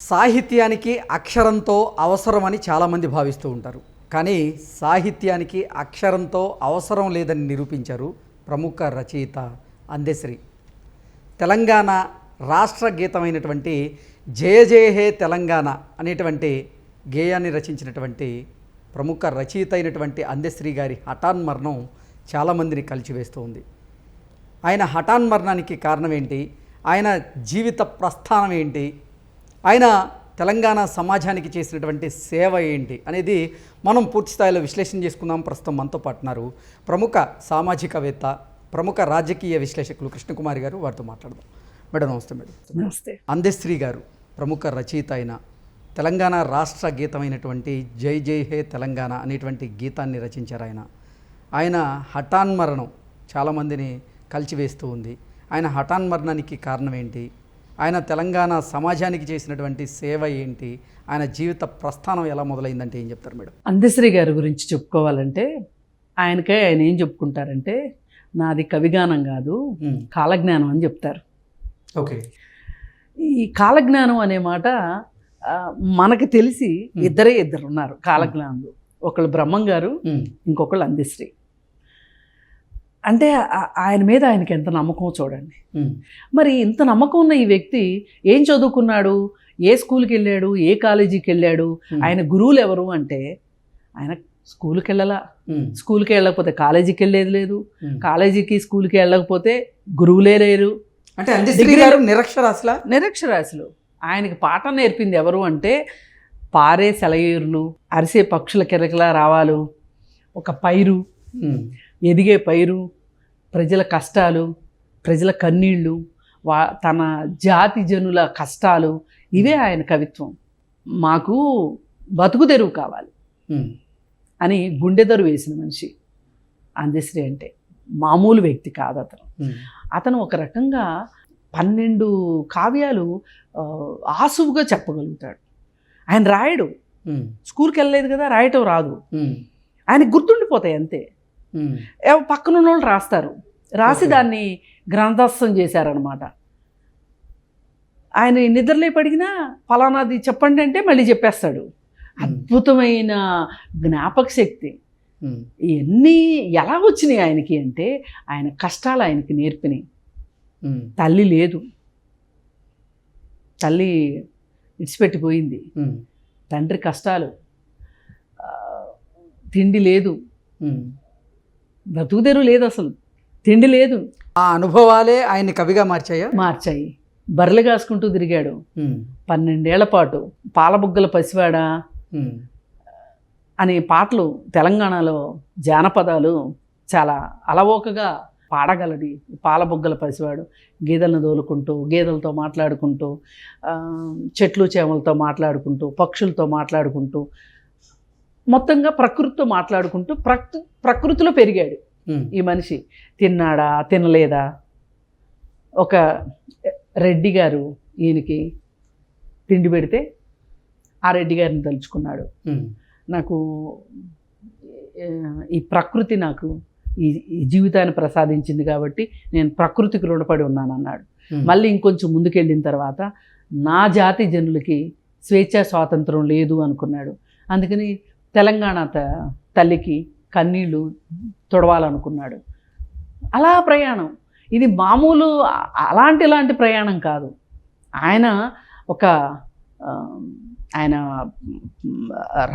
సాహిత్యానికి అక్షరంతో అవసరమని చాలామంది భావిస్తూ ఉంటారు. కానీ సాహిత్యానికి అక్షరంతో అవసరం లేదని నిరూపించారు ప్రముఖ రచయిత అందెశ్రీ. తెలంగాణ రాష్ట్ర గీతమైనటువంటి జయ జయ హే తెలంగాణ అనేటువంటి గేయాన్ని రచించినటువంటి ప్రముఖ రచయిత అయినటువంటి అందెశ్రీ గారి హఠాన్మరణం చాలామందిని కలిచివేస్తూ ఉంది. ఆయన హఠాన్మరణానికి కారణం ఏంటి, ఆయన జీవిత ప్రస్థానం ఏంటి, ఆయన తెలంగాణ సమాజానికి చేసినటువంటి సేవ ఏంటి అనేది మనం పూర్తి స్థాయిలో విశ్లేషణ చేసుకుందాం. ప్రస్తుతం మనతో పాటున్నారు ప్రముఖ సామాజికవేత్త, ప్రముఖ రాజకీయ విశ్లేషకులు కృష్ణకుమారి గారు. వారితో మాట్లాడదాం. మేడం నమస్తే. మేడం నమస్తే. అందెశ్రీ గారు ప్రముఖ రచయిత అయిన తెలంగాణ రాష్ట్ర గీతమైనటువంటి జై జై హే తెలంగాణ అనేటువంటి గీతాన్ని రచించారు. ఆయన హఠాన్మరణం చాలామందిని కలిచివేస్తూ ఉంది. ఆయన హఠాన్మరణానికి కారణం ఏంటి, ఆయన తెలంగాణ సమాజానికి చేసినటువంటి సేవ ఏంటి, ఆయన జీవిత ప్రస్థానం ఎలా మొదలైందంటే ఏం చెప్తారు మేడం? అందెశ్రీ గారి గురించి చెప్పుకోవాలంటే ఆయన ఏం చెప్పుకుంటారంటే, నాది కవిగానం కాదు కాలజ్ఞానం అని చెప్తారు. ఓకే. ఈ కాలజ్ఞానం అనే మాట మనకు తెలిసి ఇద్దరు ఉన్నారు కాలజ్ఞానులు. ఒకళ్ళు బ్రహ్మం గారు, ఇంకొకళ్ళు అందెశ్రీ. అంటే ఆయన మీద ఆయనకి ఎంత నమ్మకం చూడండి. మరి ఇంత నమ్మకం ఉన్న ఈ వ్యక్తి ఏం చదువుకున్నాడు, ఏ స్కూల్కి వెళ్ళాడు, ఏ కాలేజీకి వెళ్ళాడు, ఆయన గురువులు ఎవరు అంటే, ఆయన స్కూల్కి వెళ్ళాలా, స్కూల్కి వెళ్ళకపోతే కాలేజీకి వెళ్ళేది లేదు, కాలేజీకి స్కూల్కి వెళ్ళకపోతే గురువులే లేరు. అంటే అందెశ్రీ గారు నిరక్షరాస్యులు. ఆయనకి పాఠం నేర్పింది ఎవరు అంటే, పారే సెలయేరులు, అరిసే పక్షుల కిరకిలా రావాలు, ఒక పైరు, ఎదిగే పైరు, ప్రజల కష్టాలు, ప్రజల కన్నీళ్ళు, తన జాతి జనుల కష్టాలు, ఇవే ఆయన కవిత్వం. మాకు బతుకు తెరువు కావాలి అని గుండెదరు వేసిన మనిషి అందెశ్రీ. అంటే మామూలు వ్యక్తి కాదు అతను. అతను ఒక రకంగా 12 కావ్యాలు ఆసువుగా చెప్పగలుగుతాడు. ఆయన రాయడు, స్కూల్కి వెళ్ళలేదు కదా, రాయటం రాదు, ఆయనకు గుర్తుండిపోతాయి అంతే. పక్కన వాళ్ళు రాస్తారు, రాసి దాన్ని గ్రంథస్థం చేశారనమాట. ఆయన నిద్రలేపి అడిగినా ఫలానాది చెప్పండి అంటే మళ్ళీ చెప్పేస్తాడు. అద్భుతమైన జ్ఞాపక శక్తి. ఇవన్నీ ఎలా వచ్చినాయి ఆయనకి అంటే, ఆయన కష్టాలు ఆయనకి నేర్పినాయి. తల్లి లేదు, తల్లి ఇడిచిపెట్టిపోయింది, తండ్రి కష్టాలు, తిండి లేదు, బ్రతుకుదెరువు లేదు, అసలు తిండి లేదు. ఆ అనుభవాలే ఆయన్ని కవిగా మార్చాయి. బర్రెలు కాసుకుంటూ తిరిగాడు 12 ఏళ్ల పాటు. పాలబుగ్గల పసివాడా అనే పాటలు తెలంగాణలో జానపదాలు చాలా అలవోకగా పాడగలది. పాలబుగ్గల పసివాడు గేదెలను దోలుకుంటూ, గేదెలతో మాట్లాడుకుంటూ, చెట్లు చేమలతో మాట్లాడుకుంటూ, పక్షులతో మాట్లాడుకుంటూ, మొత్తంగా ప్రకృతితో మాట్లాడుకుంటూ ప్రకృతిలో పెరిగాడు ఈ మనిషి. తిన్నాడా, తినలేదా? ఒక రెడ్డి గారు ఈయనకి తిండి పెడితే ఆ రెడ్డి గారిని తలుచుకున్నాడు. నాకు ఈ ప్రకృతి నాకు ఈ జీవితాన్ని ప్రసాదించింది కాబట్టి నేను ప్రకృతికి రుణపడి ఉన్నాను అన్నాడు. మళ్ళీ ఇంకొంచెం ముందుకెళ్ళిన తర్వాత నా జాతి జనులకి స్వేచ్ఛా స్వాతంత్రం లేదు అనుకున్నాడు. అందుకని తెలంగాణ తల్లికి కన్నీళ్ళు తొడవాలనుకున్నాడు. అలా ప్రయాణం. ఇది మామూలు అలాంటి ప్రయాణం కాదు. ఆయన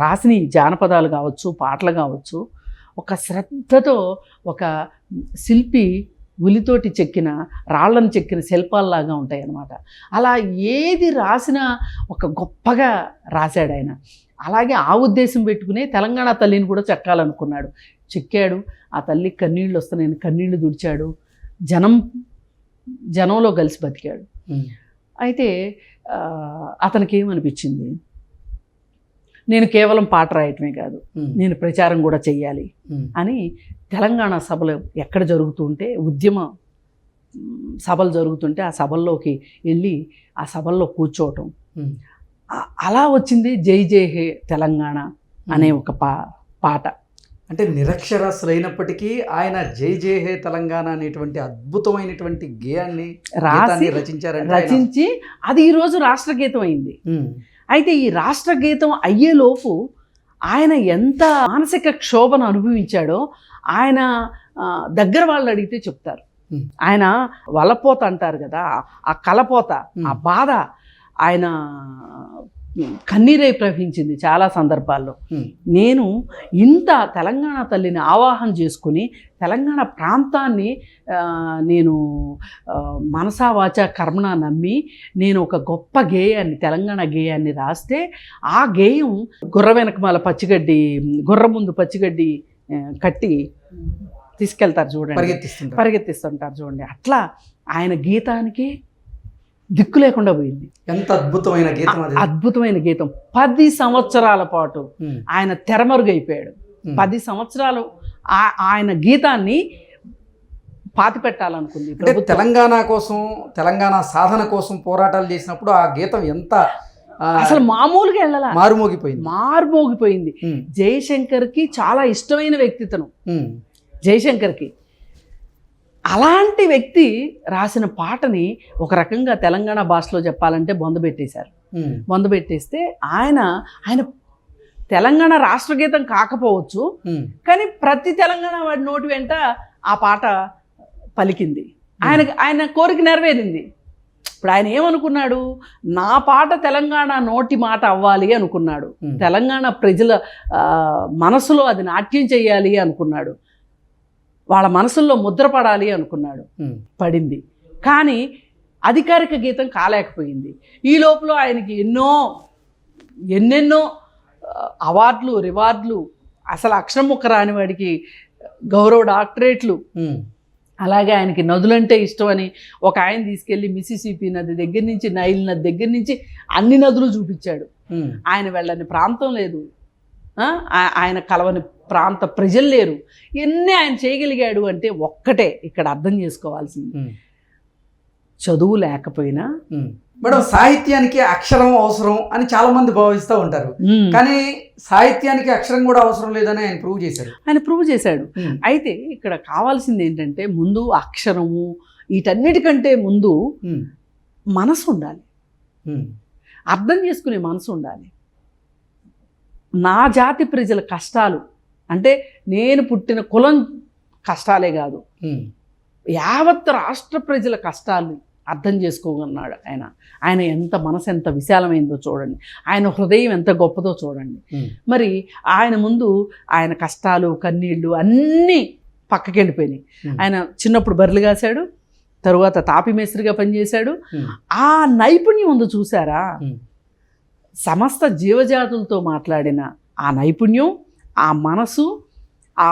రాసిన జానపదాలు కావచ్చు, పాటలు కావచ్చు, ఒక శ్రద్ధతో, ఒక శిల్పి ఉలితోటి చెక్కిన, రాళ్ళను చెక్కిన శిల్పాల్లాగా ఉంటాయి అన్నమాట. అలా ఏది రాసినా ఒక గొప్పగా రాశాడు ఆయన. అలాగే ఆ ఉద్దేశం పెట్టుకునే తెలంగాణ తల్లిని కూడా చెక్కాలనుకున్నాడు. చెక్కాడు. ఆ తల్లి కన్నీళ్ళు వస్తున్నాయని కన్నీళ్లు దుడిచాడు. జనంలో కలిసి బతికాడు. అయితే అతనికి ఏమనిపించింది, నేను కేవలం పాట రాయటమే కాదు, నేను ప్రచారం కూడా చెయ్యాలి అని తెలంగాణ సభలు ఎక్కడ జరుగుతుంటే, ఉద్యమ సభలు జరుగుతుంటే ఆ సభల్లోకి వెళ్ళి ఆ సభల్లో కూర్చోవటం. అలా వచ్చింది జై జై హే తెలంగాణ అనే ఒక పాట. అంటే నిరక్షరాస్యులైనప్పటికీ ఆయన జై జై హే తెలంగాణ అనేటువంటి అద్భుతమైనటువంటి గేయాన్ని గీతాన్ని రచించి అది ఈరోజు రాష్ట్ర గీతం అయింది. అయితే ఈ రాష్ట్ర గీతం అయ్యేలోపు ఆయన ఎంత మానసిక క్షోభను అనుభవించాడో ఆయన దగ్గర వాళ్ళు అడిగితే చెప్తారు. ఆయన వలపోత అంటారు కదా, ఆ కలపోత, ఆ బాధ ఆయన కన్నీరై ప్రవహించింది చాలా సందర్భాల్లో. నేను ఇంత తెలంగాణ తల్లిని ఆవాహన చేసుకుని తెలంగాణ ప్రాంతాన్ని నేను మనసా వాచా కర్మణ నమ్మి నేను ఒక గొప్ప గేయాన్ని, తెలంగాణ గేయాన్ని రాస్తే ఆ గేయం గుర్ర వెనకమాల పచ్చిగడ్డి, గుర్ర ముందు పచ్చిగడ్డి కట్టి తీసుకెళ్తారు చూడండి, పరిగెత్తిస్తుంటారు చూడండి. అట్లా ఆయన గీతానికి దిక్కు లేకుండా పోయింది. ఎంత అద్భుతమైన గీతం, అద్భుతమైన గీతం. 10 సంవత్సరాల పాటు ఆయన తెరమరుగైపోయాడు. 10 సంవత్సరాలు ఆయన గీతాన్ని పాతి పెట్టాలనుకుంది. తెలంగాణ కోసం, తెలంగాణ సాధన కోసం పోరాటాలు చేసినప్పుడు ఆ గీతం ఎంత అసలు మామూలుగా వెళ్ళాల, మారుమోగిపోయింది. జయశంకర్కి చాలా ఇష్టమైన వ్యక్తిత్వం జయశంకర్కి. అలాంటి వ్యక్తి రాసిన పాటని ఒక రకంగా తెలంగాణ భాషలో చెప్పాలంటే బొందబెట్టేశారు. బొందబెట్టేస్తే ఆయన తెలంగాణ రాష్ట్ర గీతం కాకపోవచ్చు, కానీ ప్రతి తెలంగాణ వాడి నోటి వెంట ఆ పాట పలికింది. ఆయన కోరిక నెరవేరింది. ఇప్పుడు ఆయన ఏమనుకున్నాడు, నా పాట తెలంగాణ నోటి మాట అవ్వాలి అనుకున్నాడు. తెలంగాణ ప్రజల మనసులో అది నాట్యం చెయ్యాలి అనుకున్నాడు. వాళ్ళ మనసుల్లో ముద్రపడాలి అనుకున్నాడు. పడింది. కానీ అధికారిక గీతం కాలేకపోయింది. ఈ లోపల ఆయనకి ఎన్నెన్నో అవార్డులు, రివార్డులు, అసలు అక్షరం ముక్క రాని వాడికి గౌరవ డాక్టరేట్లు, అలాగే ఆయనకి నదులంటే ఇష్టం అని ఒక ఆయన తీసుకెళ్ళి మిసిసిపి నది దగ్గర నుంచి, నైల్ నది దగ్గర నుంచి అన్ని నదులు చూపించాడు. ఆయన వెళ్ళని ప్రాంతం లేదు, ఆయన కలవని ప్రాంత ప్రజలు లేరు. ఎన్ని ఆయన చేయగలిగాడు అంటే ఒక్కటే ఇక్కడ అర్థం చేసుకోవాల్సింది, చదువు లేకపోయినా మేడం సాహిత్యానికి అక్షరం అవసరం అని చాలా మంది భావిస్తూ ఉంటారు. కానీ సాహిత్యానికి అక్షరం కూడా అవసరం లేదని ఆయన ప్రూవ్ చేశాడు. అయితే ఇక్కడ కావాల్సింది ఏంటంటే ముందు అక్షరము, వీటన్నిటికంటే ముందు మనసు ఉండాలి, అర్థం చేసుకునే మనసు ఉండాలి. నా జాతి ప్రజల కష్టాలు అంటే నేను పుట్టిన కులం కష్టాలే కాదు, యావత్ రాష్ట్ర ప్రజల కష్టాలు అర్థం చేసుకోగలన్నాడు ఆయన. ఆయన ఎంత మనసు ఎంత విశాలమైందో చూడండి, ఆయన హృదయం ఎంత గొప్పదో చూడండి. మరి ఆయన ముందు ఆయన కష్టాలు, కన్నీళ్ళు అన్నీ పక్కకి వెళ్ళిపోయినాయి. ఆయన చిన్నప్పుడు బర్రెలు కాశాడు, తరువాత తాపి మేస్త్రిగా పనిచేశాడు. ఆ నైపుణ్యం ఉందో చూసారా, సమస్త జీవజాతులతో మాట్లాడిన ఆ నైపుణ్యం, ఆ మనసు, ఆ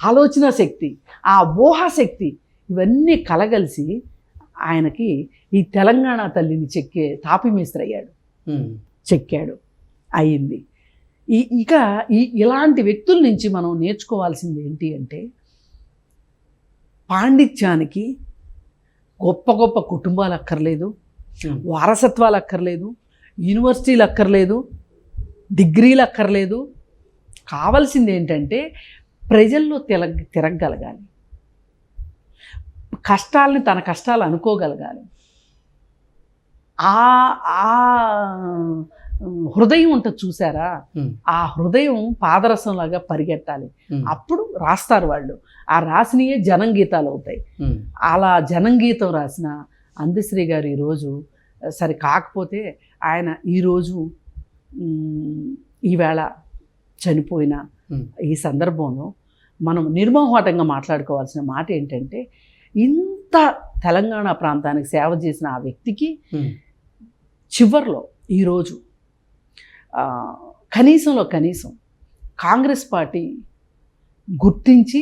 ఆలోచన శక్తి, ఆ ఊహాశక్తి, ఇవన్నీ కలగలిసి ఆయనకి ఈ తెలంగాణ తల్లిని చెక్కే తాపి మేస్త్రి అయ్యాడు, చెక్కాడు, అయింది. ఇక ఇలాంటి వ్యక్తుల నుంచి మనం నేర్చుకోవాల్సింది ఏంటి అంటే, పాండిత్యానికి గొప్ప గొప్ప కుటుంబాలు అక్కర్లేదు, వారసత్వాలు అక్కర్లేదు, యూనివర్సిటీలు అక్కర్లేదు, డిగ్రీలు అక్కర్లేదు. కావాల్సింది ఏంటంటే ప్రజల్లో తిరగగలగాలి, కష్టాలని తన కష్టాలు అనుకోగలగాలి. ఆ హృదయం ఉంటుంది చూసారా, ఆ హృదయం పాదరసంలాగా పరిగెట్టాలి. అప్పుడు రాస్తారు వాళ్ళు, ఆ రాసినయే జనం గీతాలు అవుతాయి. అలా జనం గీతం రాసిన అందశ్రీ గారు ఈరోజు సరే కాకపోతే ఆయన ఈరోజు ఈవేళ చనిపోయిన ఈ సందర్భంలో మనం నిర్మోహమాటంగా మాట్లాడుకోవాల్సిన మాట ఏంటంటే, ఇంత తెలంగాణ ప్రాంతానికి సేవ చేసిన ఆ వ్యక్తికి చివర్లో ఈరోజు కనీసంలో కనీసం కాంగ్రెస్ పార్టీ గుర్తించి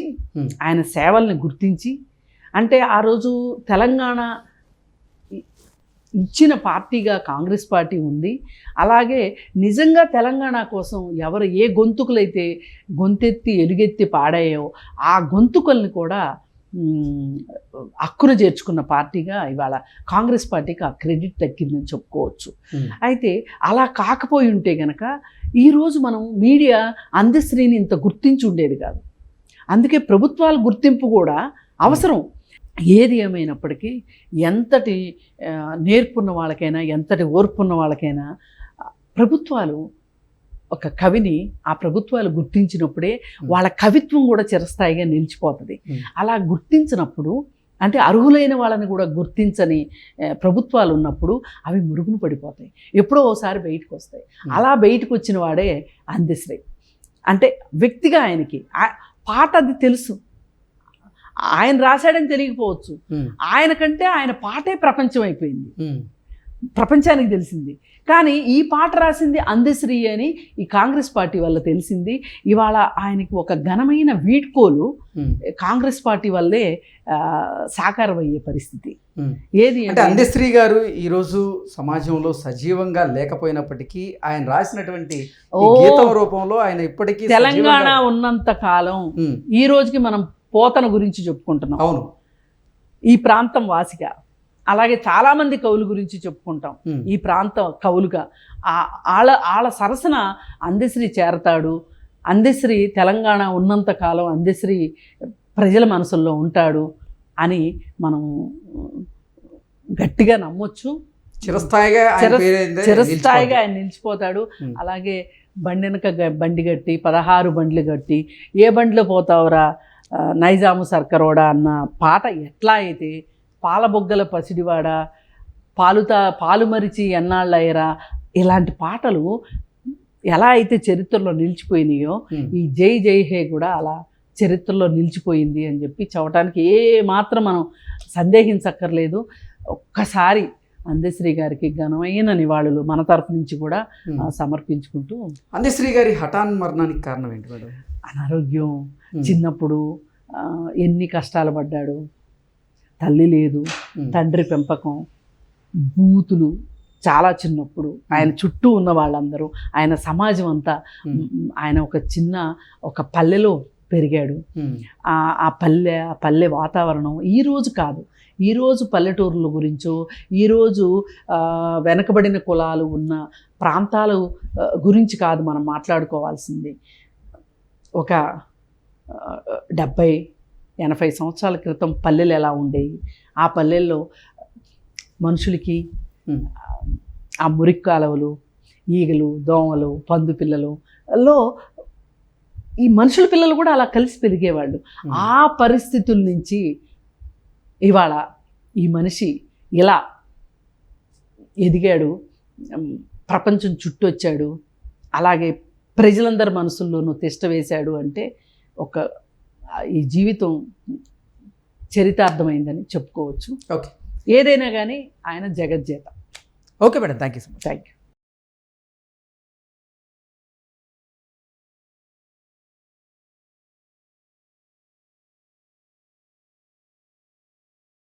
ఆయన సేవల్ని గుర్తించి, అంటే ఆ రోజు తెలంగాణ ఇచ్చిన పార్టీగా కాంగ్రెస్ పార్టీ ఉంది. అలాగే నిజంగా తెలంగాణ కోసం ఎవరు ఏ గొంతుకులైతే గొంతెత్తి ఎలుగెత్తి పాడాయో ఆ గొంతుకల్ని కూడా హక్కును చేర్చుకున్న పార్టీగా ఇవాళ కాంగ్రెస్ పార్టీకి ఆ క్రెడిట్ దక్కిందని చెప్పుకోవచ్చు. అయితే అలా కాకపోయి ఉంటే గనక ఈరోజు మనం మీడియా అందశ్రీని ఇంత గుర్తించి ఉండేది కాదు. అందుకే ప్రభుత్వాల గుర్తింపు కూడా అవసరం. ఏది ఏమైనప్పటికీ ఎంతటి నేర్పున్న వాళ్ళకైనా, ఎంతటి ఓర్పున్న వాళ్ళకైనా ప్రభుత్వాలు ఒక కవిని ఆ ప్రభుత్వాలు గుర్తించినప్పుడే వాళ్ళ కవిత్వం కూడా చిరస్థాయిగా నిలిచిపోతుంది. అలా గుర్తించినప్పుడు, అంటే అర్హులైన వాళ్ళని కూడా గుర్తించని ప్రభుత్వాలు ఉన్నప్పుడు అవి మురుగును పడిపోతాయి, ఎప్పుడో ఓసారి బయటకు వస్తాయి. అలా బయటకు వచ్చిన వాడే అందశ్రీ. అంటే వ్యక్తిగా ఆయనకి పాట అది తెలుసు, ఆయన రాశాడని తెలియకపోవచ్చు, ఆయనకంటే ఆయన పాటే ప్రపంచం అయిపోయింది, ప్రపంచానికి తెలిసింది. కానీ ఈ పాట రాసింది అందశ్రీ అని ఈ కాంగ్రెస్ పార్టీ వల్ల తెలిసింది. ఇవాళ ఆయనకి ఒక ఘనమైన వీడ్కోలు కాంగ్రెస్ పార్టీ వల్లే సాకారం అయ్యే పరిస్థితి. ఏది అంటే అందశ్రీ గారు ఈరోజు సమాజంలో సజీవంగా లేకపోయినప్పటికీ ఆయన రాసినటువంటి గీతం రూపంలో ఆయన ఇప్పటికీ తెలంగాణ ఉన్నంత కాలం ఈ రోజుకి మనం పోతన గురించి చెప్పుకుంటున్నాం. అవును, ఈ ప్రాంతం వాసిగా. అలాగే చాలామంది కవుల గురించి చెప్పుకుంటాం ఈ ప్రాంత కవులుగా. ఆళ్ళ సరసన అందశ్రీ చేరతాడు. అందశ్రీ తెలంగాణ ఉన్నంత కాలం అందశ్రీ ప్రజల మనసుల్లో ఉంటాడు అని మనం గట్టిగా నమ్మొచ్చు. చిరస్థాయిగా ఆయన నిలిచిపోతాడు. అలాగే బండెనక బండి కట్టి 16 బండ్లు కట్టి ఏ బండిలో పోతావురా నైజాము సర్కరోడా అన్న పాట ఎట్లా అయితే, పాలబొగ్గల పసిడివాడ, పాలు మరిచి ఎన్నాళ్ళయ్యరా, ఇలాంటి పాటలు ఎలా అయితే చరిత్రలో నిలిచిపోయినాయో ఈ జై జై హే కూడా అలా చరిత్రలో నిలిచిపోయింది అని చెప్పి చెప్పడానికి ఏ మాత్రం మనం సందేహించక్కర్లేదు. ఒక్కసారి అందశ్రీ గారికి ఘనమైన నివాళులు మన తరఫు నుంచి కూడా సమర్పించుకుంటూ. అందశ్రీ గారి హఠాన్ మరణానికి కారణం ఏంటి మేడం? అనారోగ్యం. చిన్నప్పుడు ఎన్ని కష్టాలు పడ్డాడు. తల్లి లేదు, తండ్రి పెంపకం, బూతులు చాలా చిన్నప్పుడు. ఆయన చుట్టూ ఉన్న వాళ్ళందరూ, ఆయన సమాజం అంతా. ఆయన ఒక పల్లెలో పెరిగాడు. ఆ పల్లె వాతావరణం ఈరోజు కాదు, ఈరోజు పల్లెటూరుల గురించో, ఈరోజు వెనకబడిన కులాలు ఉన్న ప్రాంతాల గురించి కాదు మనం మాట్లాడుకోవాల్సింది. ఒక 70-80 సంవత్సరాల క్రితం పల్లెలు ఎలా ఉండేవి, ఆ పల్లెల్లో మనుషులకి ఆ మురికి కాలువలు, ఈగలు, దోమలు, పందు పిల్లలలో ఈ మనుషుల పిల్లలు కూడా అలా కలిసి పెరిగేవాళ్ళు. ఆ పరిస్థితుల నుంచి ఇవాళ ఈ మనిషి ఇలా ఎదిగాడు, ప్రపంచం చుట్టూ వచ్చాడు, అలాగే ప్రజలందరి మనసుల్లోనూ తిష్ట వేశాడు. అంటే ఈ జీవితం చరితార్థమైందని చెప్పుకోవచ్చు. ఓకే, ఏదైనా కానీ ఆయన జగజ్జేత. Okay madam, thank you so much. Thank you.